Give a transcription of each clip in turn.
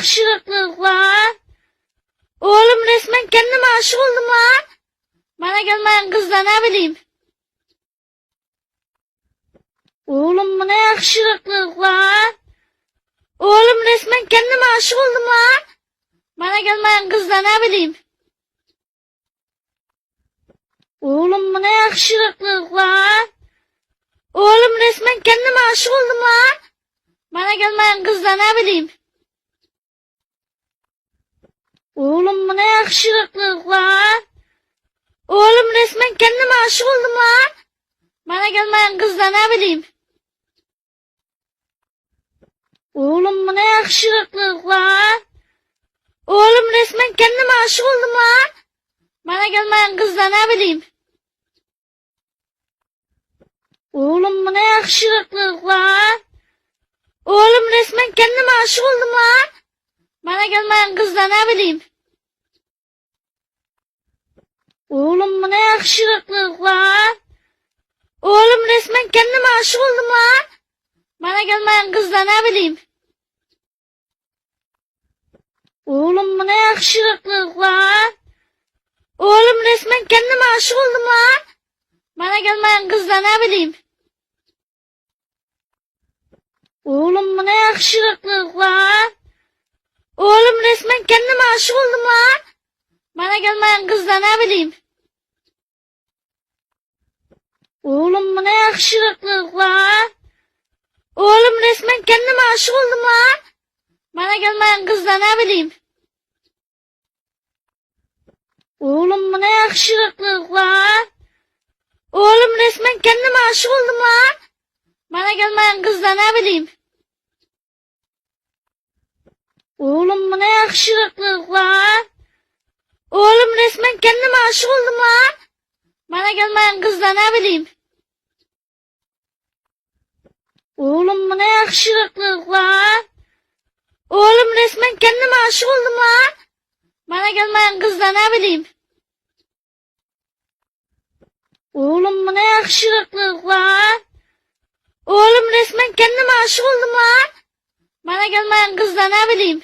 yakışıklık lan. Oğlum resmen kendime aşık oldum lan. Bana gelmeyen kızla ne bileyim. Oğlum bu ne yakışıklık lan. Oğlum resmen kendime aşık oldum lan. Bana gelmeyen kızla ne bileyim. Oğlum bu ne yakışıklık lan. Oğlum resmen kendime aşık oldum lan. Bana gelmeyen kızla ne bileyim. Oğlum bu ne yakışıklık lan. Oğlum resmen kendime aşık oldum lan. Bana gelmeyen kızla ne bileyim. Oğlum bu ne yakışıklık lan. Oğlum resmen kendime aşık oldum lan. Bana gelmeyen kızla ne bileyim. Oğlum bu ne yakışıklık lan. Oğlum resmen kendime aşık oldum lan. Bana gelmeyen kızla ne bileyim. Oğlum bu ne yakışıklık lan. Oğlum resmen kendime aşık oldum lan. Bana gelmeyen kızla ne bileyim. Oğlum bu ne yakışıklık lan. Oğlum resmen kendime aşık oldum lan. Bana gelmeyen kızla ne bileyim. Oğlum bu ne yakışıklık lan. Oğlum resmen kendime aşık oldum lan. Bana gelmeyen kızla ne bileyim. Oğlum bu ne yakışıklık lan. Oğlum resmen kendime aşık oldum lan. Bana gelmeyen kızla ne bileyim. Oğlum bu ne yakışıklık lan. Oğlum resmen kendime aşık oldum lan. Bana gelmeyen kızla ne bileyim. Oğlum bu ne yakışıklık lan. Oğlum resmen kendime aşık oldum lan. Bana gelmeyen kızla ne bileyim. Oğlum bu ne yakışıklık lan. Oğlum resmen kendime aşık oldum lan. Bana gelmeyen kızla ne bileyim. Oğlum bu ne yakışıklık lan. Oğlum resmen kendime aşık oldum lan. Bana gelmeyen kızla ne bileyim.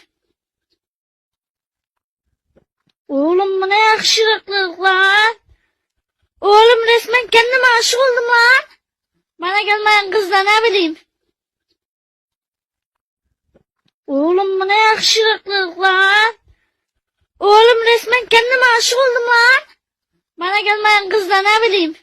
Oğlum bu ne yakışıklık lan. Oğlum resmen kendime aşık oldum lan. Bana gelmeyen kızla ne bileyim. Oğlum bu ne yakışıklık lan. Oğlum resmen kendime aşık oldum lan. Bana gelmeyen kızla ne bileyim.